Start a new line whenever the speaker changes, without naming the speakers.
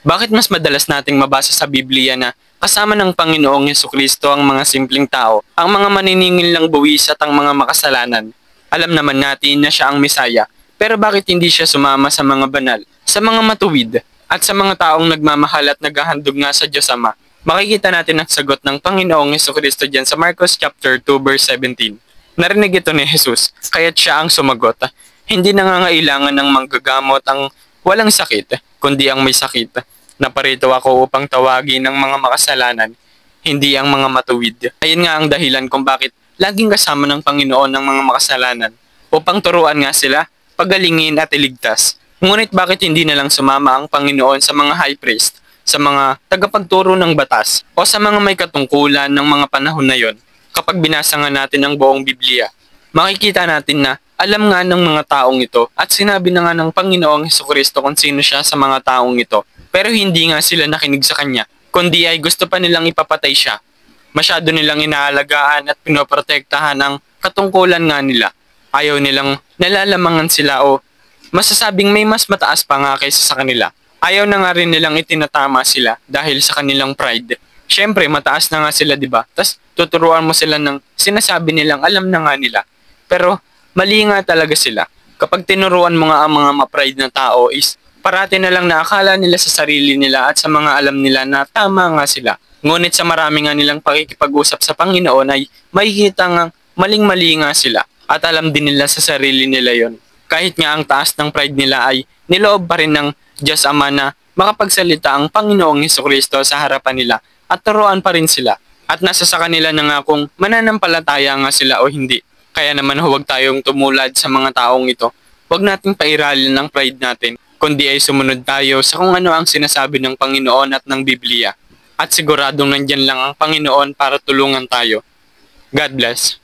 Bakit mas madalas nating mabasa sa Biblia na kasama ng Panginoong Hesukristo ang mga simpleng tao, ang mga maniningil lang buwis at ang mga makasalanan? Alam naman natin na siya ang Mesaya, pero bakit hindi siya sumama sa mga banal, sa mga matuwid, at sa mga taong nagmamahal at naghahandog nga sa Diyos Ama? Makikita natin ang sagot ng Panginoong Hesukristo diyan sa Marcos chapter 2 verse 17. Narinig ito ni Jesus, kaya't siya ang sumagot. Hindi nangangailangan ng manggagamot ang walang sakit, kundi ang may sakit. Naparito ako upang tawagin ang mga makasalanan, hindi ang mga matuwid. Ayun nga ang dahilan kung bakit laging kasama ng Panginoon ng mga makasalanan, upang turuan nga sila, pagalingin at iligtas. Ngunit bakit hindi na lang sumama ang Panginoon sa mga high priest, sa mga tagapagturo ng batas, o sa mga may katungkulan ng mga panahon na yon? Kapag binasa nga natin ang buong Biblia, makikita natin na alam nga ng mga taong ito at sinabi na nga ng Panginoong Hesukristo kung sino siya sa mga taong ito. Pero hindi nga sila nakinig sa kanya, kundi ay gusto pa nilang ipapatay siya. Masyado nilang inaalagaan at pinoprotektahan ang katungkulan nga nila. Ayaw nilang nalalamangan sila o masasabing may mas mataas pa nga kaysa sa kanila. Ayaw na nga rin nilang itinatama sila dahil sa kanilang pride. Siyempre, mataas na nga sila, di ba? Tas tuturuan mo sila ng sinasabi nilang alam na nga nila. Pero mali nga talaga sila. Kapag tinuruan mo nga ang mga ma-pride na tao is parati na lang naakala nila sa sarili nila at sa mga alam nila na tama nga sila. Ngunit sa marami nga nilang pakikipag-usap sa Panginoon ay makikita nga maling-mali nga sila at alam din nila sa sarili nila yon. Kahit nga ang taas ng pride nila ay niloob pa rin ng Diyos Ama na makapagsalita ang Panginoong Hesukristo sa harapan nila at turuan pa rin sila. At nasa sa kanila na nga kung mananampalataya nga sila o hindi. Kaya naman huwag tayong tumulad sa mga taong ito. Huwag nating pairalin ng pride natin, kundi ay sumunod tayo sa kung ano ang sinasabi ng Panginoon at ng Biblia. At siguradong nandyan lang ang Panginoon para tulungan tayo. God bless.